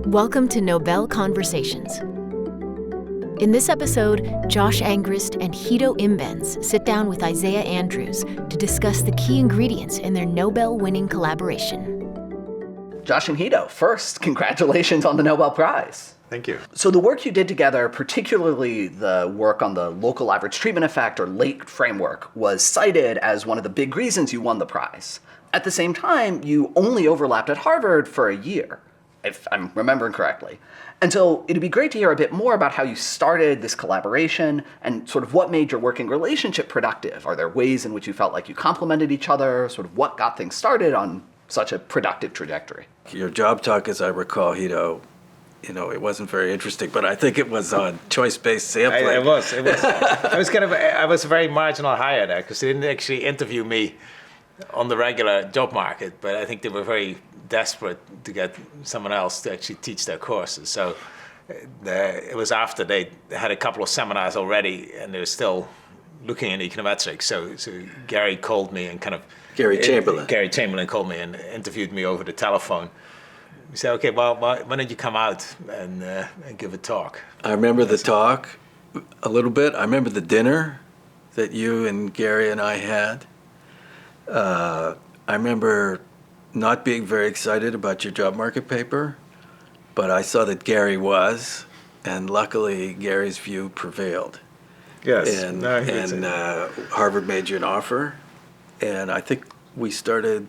Welcome to Nobel Conversations. In this episode, Josh Angrist and Guido Imbens sit down with Isaiah Andrews to discuss the key ingredients in their Nobel-winning collaboration. Josh and Guido, first, congratulations on the Nobel Prize. Thank you. So the work you did together, particularly the work on the local average treatment effect or LATE framework, was cited as one of the big reasons you won the prize. At the same time, you only overlapped at Harvard for a year, if I'm remembering correctly. And so it'd be great to hear a bit more about how you started this collaboration and sort of what made your working relationship productive. Are there ways in which you felt like you complemented each other? Sort of what got things started on such a productive trajectory? Your job talk, as I recall, Guido, it wasn't very interesting, but I think it was on choice-based sampling. It was. I was a very marginal hire there because they didn't actually interview me on the regular job market, but I think they were very desperate to get someone else to actually teach their courses. So it was after they had a couple of seminars already, and they were still looking at econometrics. So Gary called me and Gary Chamberlain called me and interviewed me over the telephone. We said, okay, well, why don't you come out and give a talk? I remember the talk a little bit. I remember the dinner that you and Gary and I had. I remember not being very excited about your job market paper, but I saw that Gary was, and luckily Gary's view prevailed. Yes. And Harvard made you an offer, and I think we started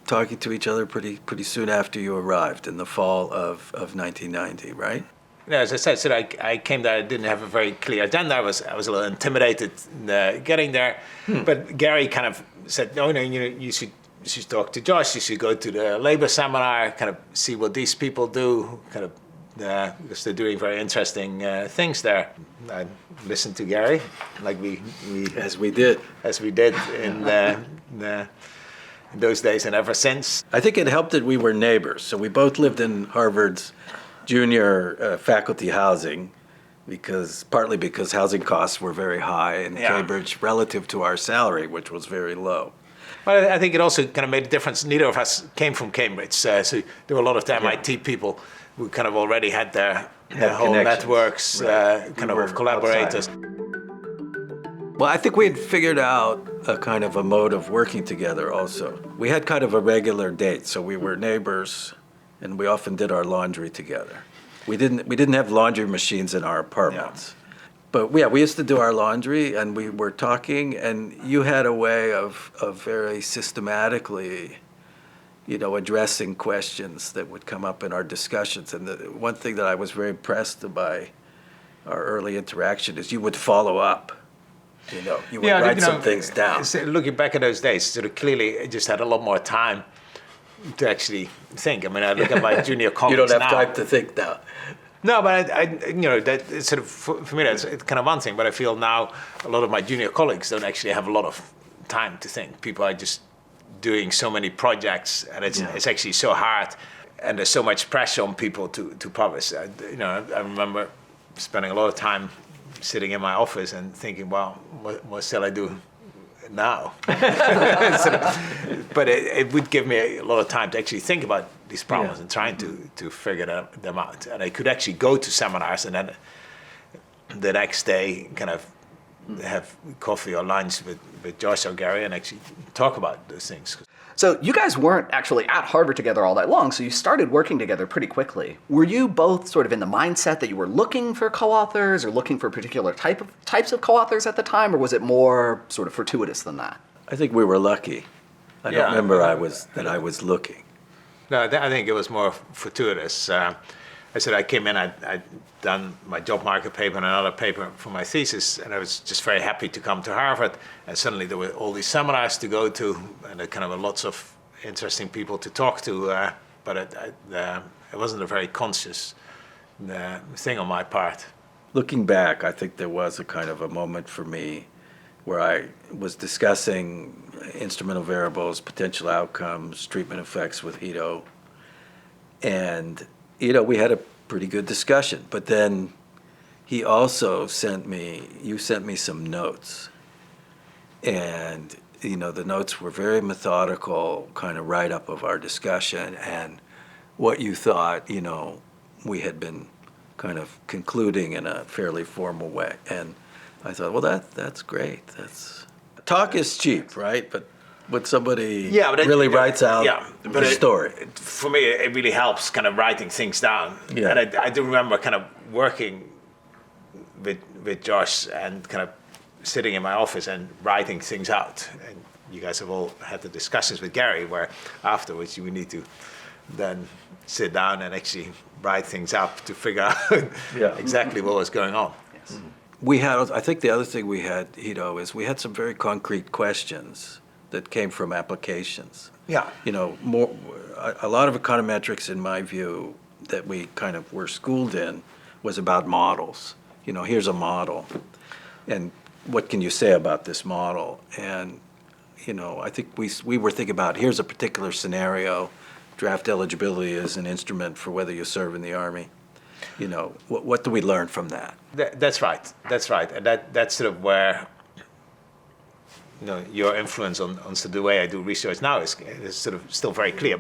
talking to each other pretty soon after you arrived in the fall of 1990, right? Yeah, as I said, so I came there. I didn't have a very clear agenda. I was a little intimidated getting there, but Gary kind of said, "No, you should talk to Josh. You should go to the labor seminar, kind of see what these people do, because they're doing very interesting things there." I listened to Gary, like we as we did in those days and ever since. I think it helped that we were neighbors. So we both lived in Harvard's junior faculty housing, partly because housing costs were very high in Cambridge relative to our salary, which was very low. Well, I think it also kind of made a difference. Neither of us came from Cambridge, so there were a lot of the MIT people who kind of already had their whole networks, of collaborators. Well, I think we had figured out a kind of a mode of working together also. We had kind of a regular date, so we were neighbors, and we often did our laundry together. We didn't have laundry machines in our apartments. Yeah. But we used to do our laundry, and we were talking, and you had a way of very systematically, addressing questions that would come up in our discussions. And the one thing that I was very impressed by our early interaction is you would follow up. You would write some things down. Looking back at those days, sort of clearly I just had a lot more time to actually think. I mean, I look at my junior colleagues now. You don't have time to think now. No, but that it's sort of, for me, that's kind of one thing. But I feel now a lot of my junior colleagues don't actually have a lot of time to think. People are just doing so many projects, and it's actually so hard, and there's so much pressure on people to publish. I remember spending a lot of time sitting in my office and thinking, well, what shall I do now? But it would give me a lot of time to actually think about these problems and trying to figure them out. And I could actually go to seminars and then the next day kind of have coffee or lunch with Josh or Gary and actually talk about those things. So you guys weren't actually at Harvard together all that long, so you started working together pretty quickly. Were you both sort of in the mindset that you were looking for co-authors or looking for particular types of co-authors at the time, or was it more sort of fortuitous than that? I think we were lucky. I don't remember I was looking. No, I think it was more fortuitous. I said I came in, I'd done my job market paper and another paper for my thesis, and I was just very happy to come to Harvard. And suddenly there were all these seminars to go to, and kind of lots of interesting people to talk to. But it wasn't a very conscious thing on my part. Looking back, I think there was a kind of a moment for me where I was discussing instrumental variables, potential outcomes, treatment effects with Guido, and we had a pretty good discussion, but then you sent me some notes. And, the notes were very methodical, kind of write-up of our discussion and what you thought, we had been kind of concluding in a fairly formal way. And I thought, well, that's great. Talk is cheap, right? But when somebody really writes out the story. For me, it really helps kind of writing things down. Yeah. And I do remember kind of working with Josh and kind of sitting in my office and writing things out. And you guys have all had the discussions with Gary where afterwards we need to then sit down and actually write things up to figure out exactly what was going on. Yes. I think the other thing we had, Guido, is we had some very concrete questions that came from applications. Yeah. A lot of econometrics, in my view, that we kind of were schooled in was about models. Here's a model, and what can you say about this model? And, I think we were thinking about, here's a particular scenario. Draft eligibility is an instrument for whether you serve in the Army. What do we learn from that? That's right. And that's sort of where your influence on sort of the way I do research now is sort of still very clear.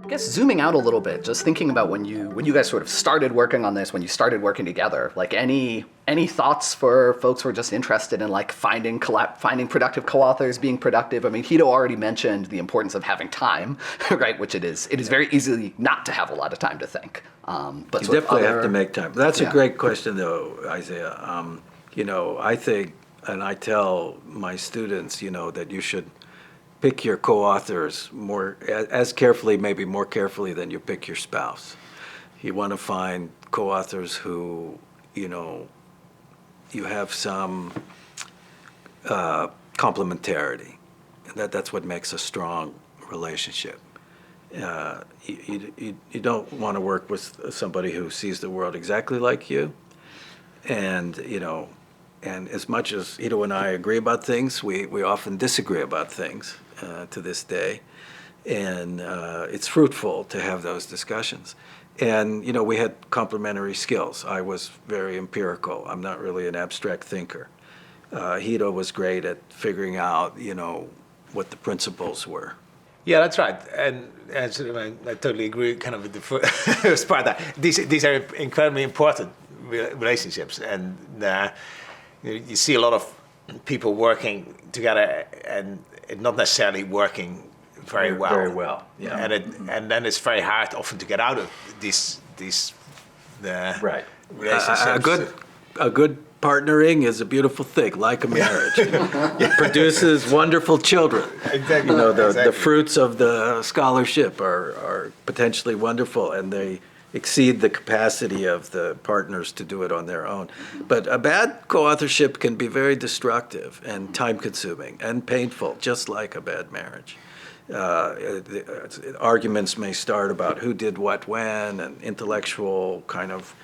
I guess zooming out a little bit, just thinking about when you guys sort of started working on this, when you started working together, like any thoughts for folks who are just interested in like finding productive co-authors, being productive? I mean, Guido already mentioned the importance of having time, right? Which it is very easy not to have a lot of time to think. But you definitely have to make time. That's a great question, though, Isaiah. I think, and I tell my students, that you should pick your co-authors maybe more carefully than you pick your spouse. You want to find co-authors who, you have some complementarity. That's what makes a strong relationship. You don't want to work with somebody who sees the world exactly like you, and and as much as Guido and I agree about things, we often disagree about things to this day, and it's fruitful to have those discussions. And we had complementary skills. I was very empirical. I'm not really an abstract thinker. Guido was great at figuring out what the principles were. Yeah, that's right, and I totally agree. Kind of with the first part. That these are incredibly important relationships, and you see a lot of people working together and it not necessarily working very well. Very well, yeah. And then it's very hard often to get out of these right relationships. A good partnering is a beautiful thing, like a marriage. It produces wonderful children. Exactly. The fruits of the scholarship are potentially wonderful, and they exceed the capacity of the partners to do it on their own. But a bad co-authorship can be very destructive and time-consuming and painful, just like a bad marriage. Arguments may start about who did what when, and intellectual kind of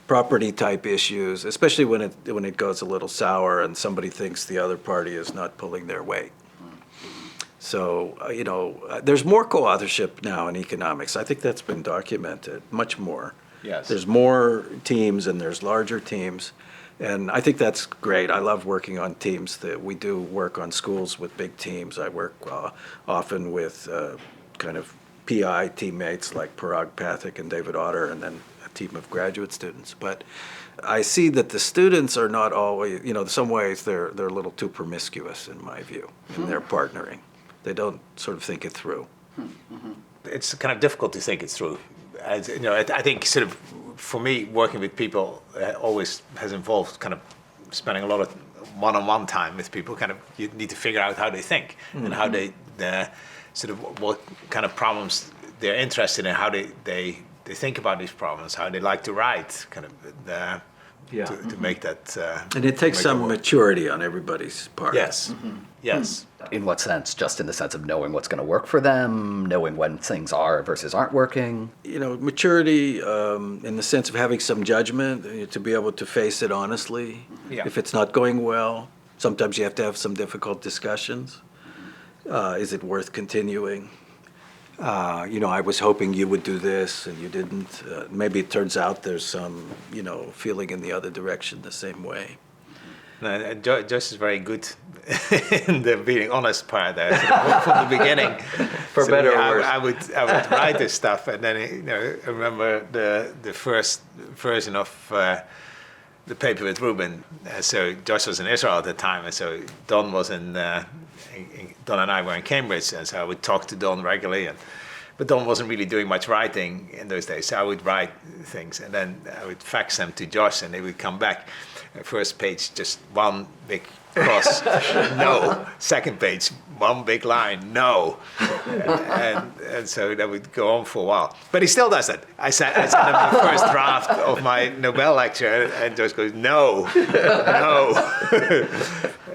property-type issues, especially when it goes a little sour and somebody thinks the other party is not pulling their weight. So, there's more co-authorship now in economics. I think that's been documented, much more. Yes. There's more teams and there's larger teams. And I think that's great. I love working on teams. We do work on schools with big teams. I work often with kind of PI teammates like Parag Pathak and David Otter, and then a team of graduate students. But I see that the students are not always, in some ways they're a little too promiscuous, in my view, in their partnering. They don't sort of think it through. It's kind of difficult to think it through. As, I think sort of for me, working with people always has involved kind of spending a lot of one-on-one time with people. Kind of you need to figure out how they think and how they sort of what kind of problems they're interested in, how they think about these problems, how they like to write, kind of to make that. And it takes some maturity on everybody's part. Yes. Yes. In what sense? Just in the sense of knowing what's going to work for them, knowing when things are versus aren't working? Maturity in the sense of having some judgment, to be able to face it honestly. Yeah. If it's not going well, sometimes you have to have some difficult discussions. Is it worth continuing? I was hoping you would do this and you didn't. Maybe it turns out there's some, feeling in the other direction the same way. Josh is very good in the being honest part there. So from the beginning, For better or worse. I would write this stuff, and then I remember the first version of the paper with Ruben. So Josh was in Israel at the time, and so Don was Don and I were in Cambridge, and so I would talk to Don regularly. But Don wasn't really doing much writing in those days, so I would write things, and then I would fax them to Josh, and they would come back. First page, just one big cross, no. Second page, one big line, no. And so that would go on for a while. But he still does it. I sent him the first draft of my Nobel lecture, and Josh goes, no.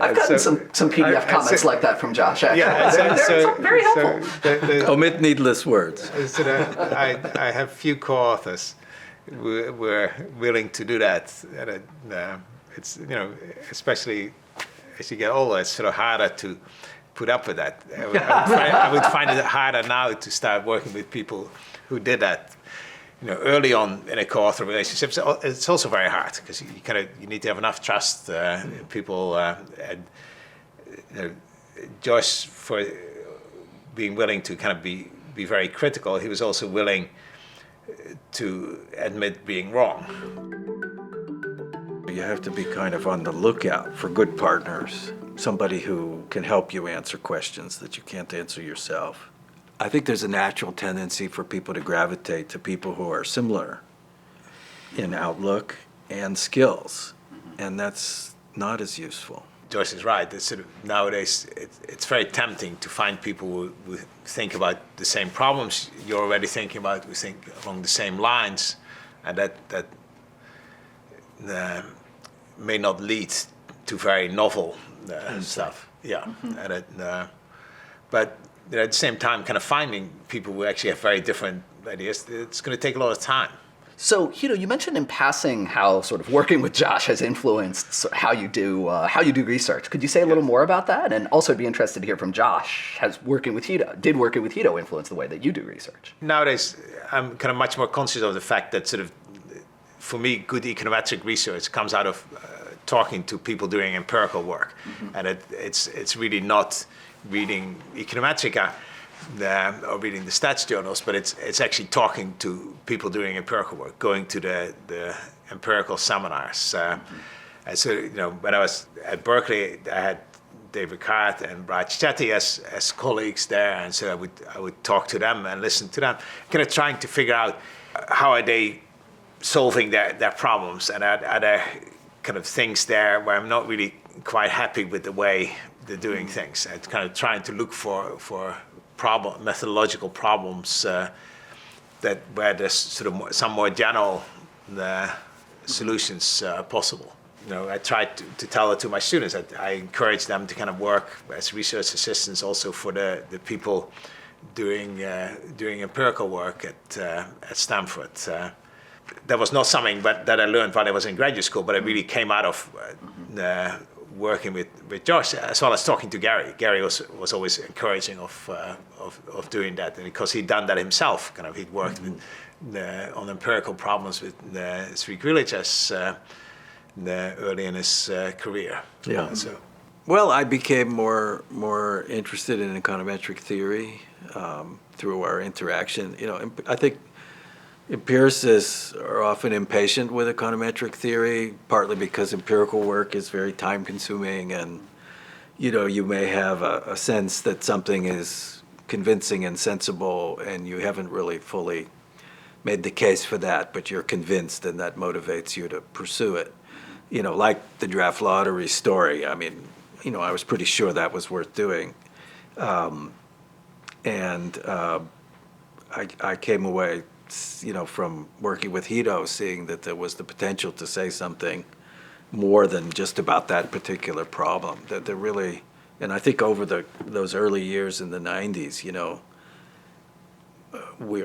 I've gotten some PDF comments like that from Josh, actually. Yeah, They're very helpful. Omit needless words. So I have few co-authors who were willing to do that. And it's, especially as you get older, it's sort of harder to put up with that. I would find it harder now to start working with people who did that. Early on in a co-author relationship, it's also very hard because you need to have enough trust. People and Josh, for being willing to kind of be very critical, he was also willing to admit being wrong. You have to be kind of on the lookout for good partners, somebody who can help you answer questions that you can't answer yourself. I think there's a natural tendency for people to gravitate to people who are similar in outlook and skills, and that's not as useful. Joyce is right. It's sort of, nowadays, it's very tempting to find people who think about the same problems you're already thinking about, who think along the same lines, and that may not lead to very novel stuff. Yeah, but at the same time, kind of finding people who actually have very different ideas, it's going to take a lot of time. So, Guido, you mentioned in passing how sort of working with Josh has influenced how you do research. Could you say a little more about that? And also, I'd be interested to hear from Josh. Did working with Guido influence the way that you do research? Nowadays, I'm kind of much more conscious of the fact that sort of, for me, good econometric research comes out of talking to people doing empirical work, and it's really not reading econometrica or reading the stats journals, but it's actually talking to people doing empirical work, going to the empirical seminars. And so, when I was at Berkeley, I had David Cart and Raj Chetty as colleagues there, and so I would talk to them and listen to them, kind of trying to figure out how are they solving their problems, and are there kind of things there where I'm not really quite happy with the way they're doing things, and kind of trying to look for methodological problems where there's sort of some more general solutions possible. I tried to tell it to my students. I encourage them to kind of work as research assistants also for the people doing empirical work at Stanford. That was not something that I learned while I was in graduate school, but it really came out of working with Josh, as well as talking to Gary. Gary was always encouraging of doing that, and because he'd done that himself. Kind of, he'd worked on empirical problems with Sri Grilichas early in his career. Yeah. Well, I became more interested in econometric theory through our interaction. I think empiricists are often impatient with econometric theory, partly because empirical work is very time-consuming, and you may have a sense that something is convincing and sensible, and you haven't really fully made the case for that, but you're convinced, and that motivates you to pursue it. Like the draft lottery story. I mean, I was pretty sure that was worth doing, and I came away, from working with Guido, seeing that there was the potential to say something more than just about that particular problem. That there really, and I think over those early years in the 90s,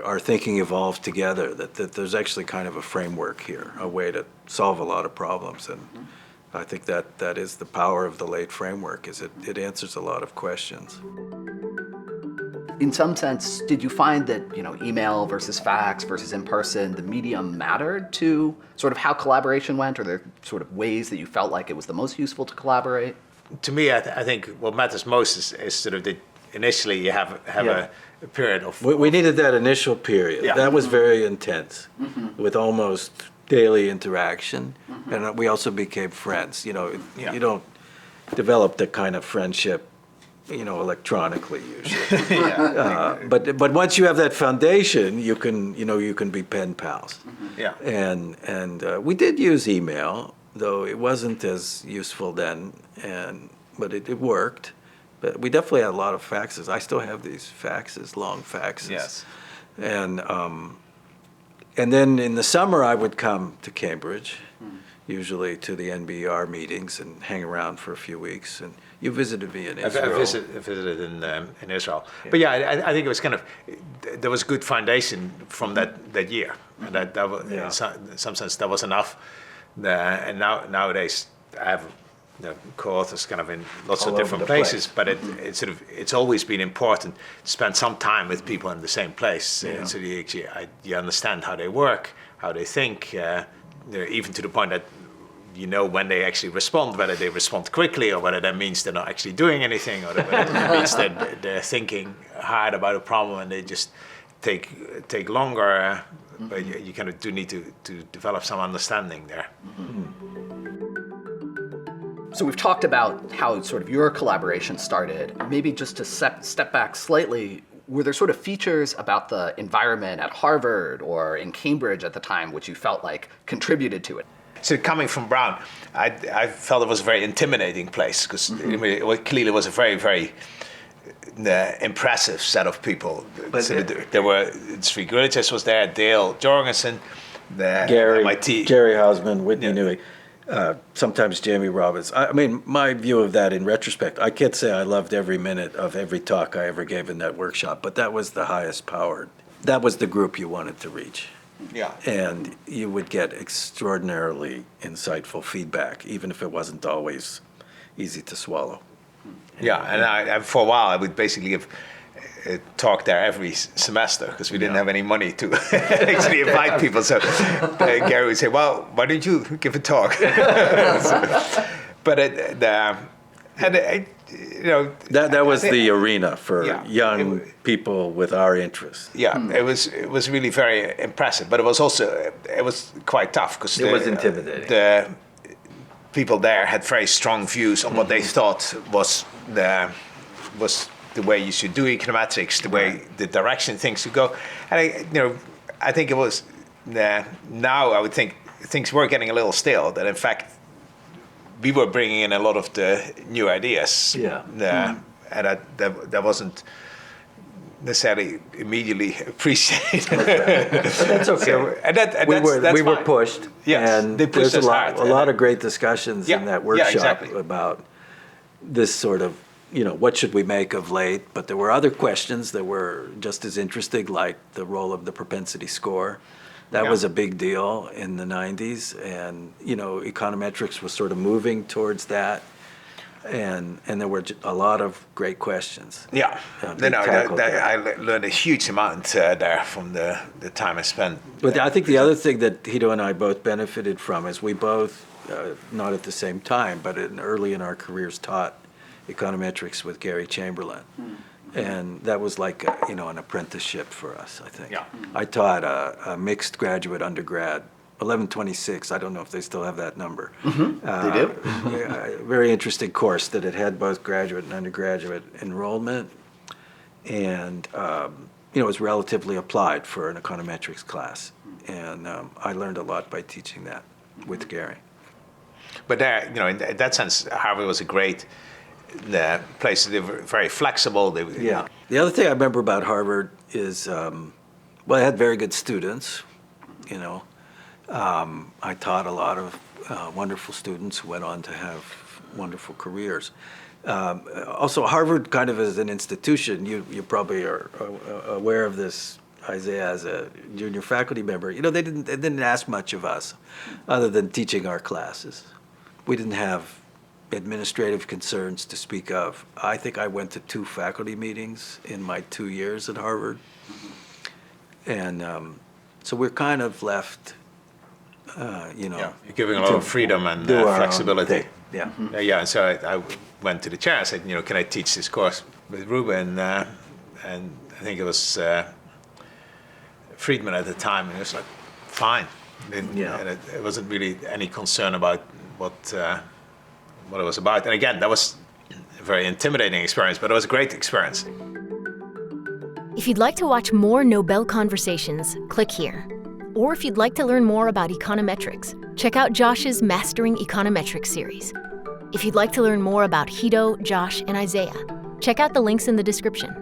our thinking evolved together, that there's actually kind of a framework here, a way to solve a lot of problems. And I think that is the power of the late framework, is it answers a lot of questions. In some sense, did you find that, email versus fax versus in person, the medium mattered to sort of how collaboration went? Or there sort of ways that you felt like it was the most useful to collaborate? To me, I think what matters most is sort of that initially you have a period of... We needed that initial period. Yeah. That was very intense, with almost daily interaction. And we also became friends. You don't develop the kind of friendship, electronically usually. But once you have that foundation, you can be pen pals. Yeah. And we did use email, though it wasn't as useful then, but it worked. But we definitely had a lot of faxes. I still have these faxes, long faxes. Yes. And then in the summer, I would come to Cambridge, usually to the NBR meetings, and hang around for a few weeks. And you visited me in Israel. I visited in Israel. Yeah. But I think it was kind of, there was good foundation from that year. And that was, in some sense, that was enough. And nowadays, I have co-authors kind of in lots of different places, but it's always been important to spend some time with people in the same place, so you understand how they work, how they think, even to the point that when they actually respond, whether they respond quickly or whether that means they're not actually doing anything, or whether that means that they're thinking hard about a problem and they just take longer. But you kind of do need to develop some understanding there. So we've talked about how sort of your collaboration started. Maybe just to step back slightly, were there sort of features about the environment at Harvard or in Cambridge at the time which you felt like contributed to it? So coming from Brown, I felt it was a very intimidating place because it clearly was a very, very impressive set of people. But there were Sri Gurlichas was there, Dale Jorgensen, Gary, MIT. Jerry Hausman, Whitney Newey. Sometimes Jamie Robbins. I mean, my view of that in retrospect, I can't say I loved every minute of every talk I ever gave in that workshop, but that was the highest powered. That was the group you wanted to reach. Yeah. And you would get extraordinarily insightful feedback, even if it wasn't always easy to swallow. Yeah, and I for a while I would basically give a talk there every semester because we didn't have any money to actually invite people. So Gary would say, "Well, why don't you give a talk?" That was the arena for young people with our interests. Yeah, it was really very impressive, but it was also quite tough because it was intimidating. The people there had very strong views on what they thought was the way you should do econometrics, the direction things should go. And I think it was now I would think things were getting a little stale. That in fact we were bringing in a lot of the new ideas. And that wasn't necessarily immediately appreciated. That's okay. We were pushed. Yes, and they pushed there's us a lot of great discussions in that workshop about this sort of, what should we make of late? But there were other questions that were just as interesting, like the role of the propensity score. That was a big deal in the 90s, and econometrics was sort of moving towards that, and there were a lot of great questions. Yeah, I learned a huge amount there from the time I spent. But I think the other thing that Guido and I both benefited from is we both, not at the same time, but early in our careers, taught econometrics with Gary Chamberlain. And that was like an apprenticeship for us, I think. Yeah. I taught a mixed graduate undergrad, 1126. I don't know if they still have that number. They do? A very interesting course that it had both graduate and undergraduate enrollment. And it was relatively applied for an econometrics class. And I learned a lot by teaching that with Gary. But there, in that sense, Harvard was a great place. They were very flexible. The other thing I remember about Harvard is, I had very good students. I taught a lot of wonderful students who went on to have wonderful careers. Also, Harvard kind of as an institution, you probably are aware of this, Isaiah, as a junior faculty member. They didn't ask much of us other than teaching our classes. We didn't have administrative concerns to speak of. I think I went to 2 faculty meetings in my 2 years at Harvard. And so we're kind of left, You're giving a lot of freedom and do our own flexibility. thing. Yeah. Yeah, and so I went to the chair and said, can I teach this course with Ruben? And I think it was Friedman at the time, and he was like, fine. And it wasn't really any concern about what it was about. And again, that was a very intimidating experience, but it was a great experience. If you'd like to watch more Nobel conversations, click here. Or if you'd like to learn more about econometrics, check out Josh's Mastering Econometrics series. If you'd like to learn more about Guido, Josh, and Isaiah, check out the links in the description.